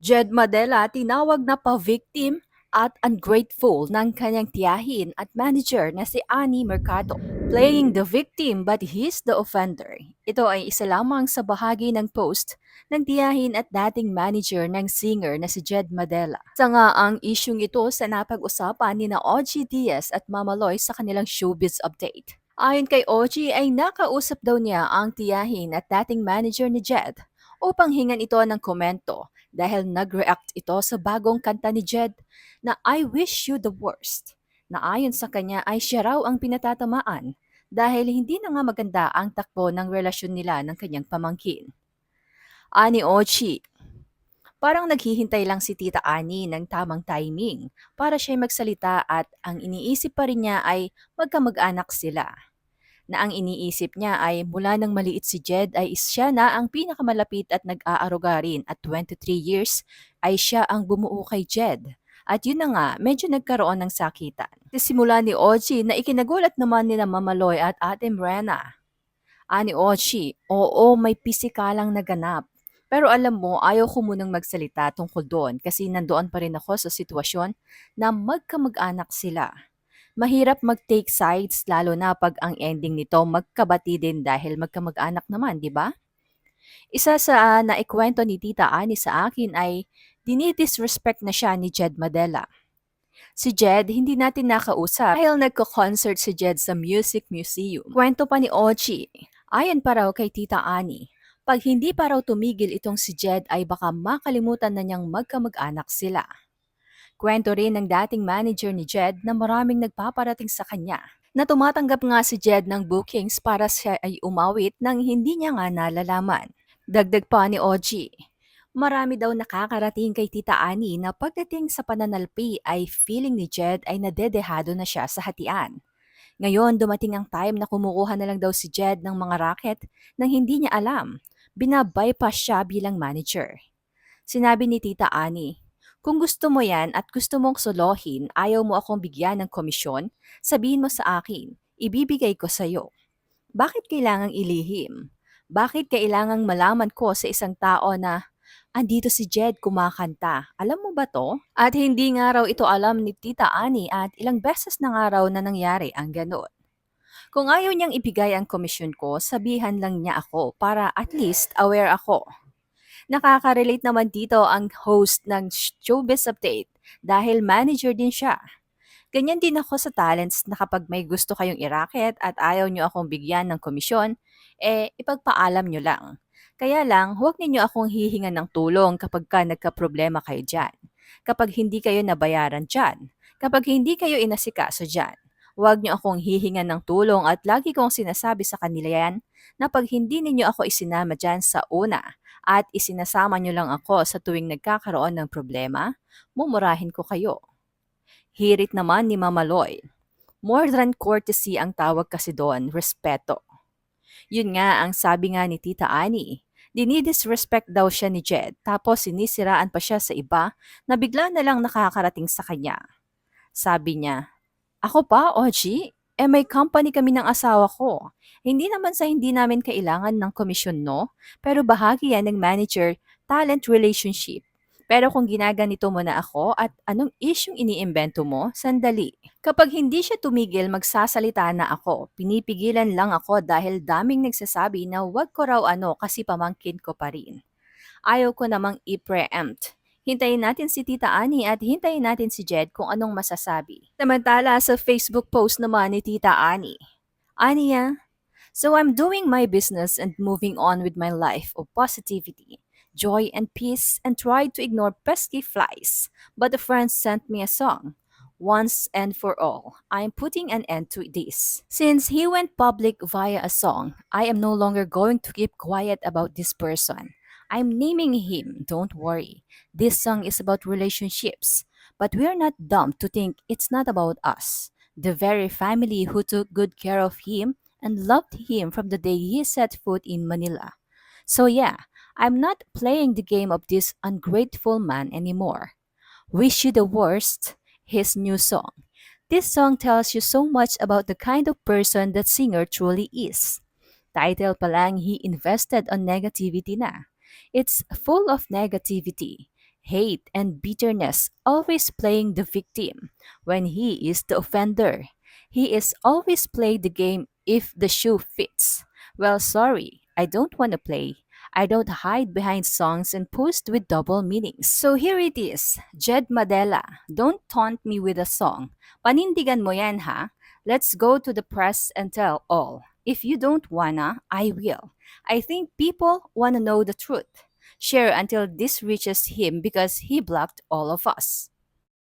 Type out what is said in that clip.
Jed Madela tinawag na pa-victim at ungrateful ng kanyang tiyahin at manager na si Annie Mercado. Playing the victim but he's the offender. Ito ay isa lamang sa bahagi ng post ng tiyahin at dating manager ng singer na si Jed Madela. Sa nga ang isyung ito sa napag-usapan ni na OG Diaz at Mama Loy sa kanilang showbiz update. Ayon kay OG ay nakausap daw niya ang tiyahin at dating manager ni Jed upang hingan ito ng komento dahil nag-react ito sa bagong kanta ni Jed na I Wish You the Worst na ayon sa kanya ay siya raw ang pinatatamaan dahil hindi na nga maganda ang takbo ng relasyon nila ng kanyang pamangkin. Ani Ochi, parang naghihintay lang si Tita Ani ng tamang timing para siya magsalita at ang iniisip pa rin niya ay magkamag-anak sila na ang iniisip niya ay mula nang maliit si Jed ay siya na ang pinakamalapit at nag-aaruga rin at 23 years ay siya ang bumuo kay Jed. At yun na nga, medyo nagkaroon ng sakitan. Simula ni Ochi na ikinagulat naman ni na Mamaloy at Ate Mrena. Ani Ochi, oo may pisikalang naganap. Pero alam mo, ayaw ko munang magsalita tungkol doon kasi nandoon pa rin ako sa sitwasyon na magkamag-anak sila. Mahirap mag-take sides lalo na pag ang ending nito magkabati din dahil magkamag-anak naman, di ba? Isa sa naikwento ni Tita Ani sa akin ay dinidisrespect na siya ni Jed Madela. Si Jed hindi natin nakausap dahil nagko-concert si Jed sa Music Museum. Kwento pa ni Ochi, ayon pa raw kay Tita Ani, pag hindi pa raw tumigil itong si Jed ay baka makalimutan na niyang magkamag-anak sila. Kwento rin ng dating manager ni Jed na maraming nagpaparating sa kanya na tumatanggap nga si Jed ng bookings para siya ay umawit nang hindi niya nga nalalaman. Dagdag pa ni OG, marami daw nakakarating kay Tita Ani na pagdating sa pananalpi ay feeling ni Jed ay nadedehado na siya sa hatian. Ngayon dumating ang time na kumukuha na lang daw si Jed ng mga racket nang hindi niya alam. Binabypass siya bilang manager. Sinabi ni Tita Ani, kung gusto mo yan at gusto mong solohin, ayaw mo akong bigyan ng komisyon, sabihin mo sa akin, ibibigay ko sa'yo. Bakit kailangang ilihim? Bakit kailangang malaman ko sa isang tao na andito si Jed kumakanta? Alam mo ba to? At hindi nga raw ito alam ni Tita Ani at ilang beses na nga raw na nangyari ang gano'n. Kung ayaw niyang ibigay ang komisyon ko, sabihan lang niya ako para at least aware ako. Nakaka-relate naman dito ang host ng Showbiz Update dahil manager din siya. Ganyan din ako sa talents na kapag may gusto kayong iraket at ayaw nyo akong bigyan ng komisyon, ipagpaalam nyo lang. Kaya lang, huwag ninyo akong hihingan ng tulong kapag ka nagka-problema kayo dyan. Kapag hindi kayo nabayaran dyan. Kapag hindi kayo inasikaso dyan. Huwag nyo akong hihingan ng tulong at lagi kong sinasabi sa kanila yan na pag hindi ninyo ako isinama dyan sa una at isinasama nyo lang ako sa tuwing nagkakaroon ng problema, mumurahin ko kayo. Hirit naman ni Mama Loy. More than courtesy ang tawag kasi doon, respeto. Yun nga ang sabi nga ni Tita Ani. Dinidisrespect daw siya ni Jed tapos sinisiraan pa siya sa iba na bigla na lang nakakarating sa kanya. Sabi niya, ako pa, OG? May company kami ng asawa ko. Hindi naman sa hindi namin kailangan ng komisyon, no? Pero bahagi yan ng manager-talent relationship. Pero kung ginaganito mo na ako at anong isyong iniimbento mo, sandali. Kapag hindi siya tumigil, magsasalita na ako. Pinipigilan lang ako dahil daming nagsasabi na wag ko raw ano kasi pamangkin ko pa rin. Ayaw ko namang i-preempt. Hintayin natin si Tita Ani at hintayin natin si Jed kung anong masasabi. Samantala sa Facebook post naman ni Tita Ani. Ania, so I'm doing my business and moving on with my life of positivity, joy and peace and tried to ignore pesky flies. But a friend sent me a song. Once and for all, I am putting an end to this. Since he went public via a song, I am no longer going to keep quiet about this person. I'm naming him, don't worry. This song is about relationships, but we're not dumb to think it's not about us. The very family who took good care of him and loved him from the day he set foot in Manila. So, yeah, I'm not playing the game of this ungrateful man anymore. Wish You the Worst, his new song. This song tells you so much about the kind of person that singer truly is. Title pa lang he invested on negativity na. It's full of negativity. hate, and bitterness, always playing the victim when he is the offender. He is always play the game if the shoe fits. Well, sorry, I don't want to play. I don't hide behind songs and post with double meanings. So here it is, Jed Madela. Don't taunt me with a song. Panindigan mo yan ha? Let's go to the press and tell all. If you don't wanna, I will. I think people wanna know the truth. Share until this reaches him because he blocked all of us.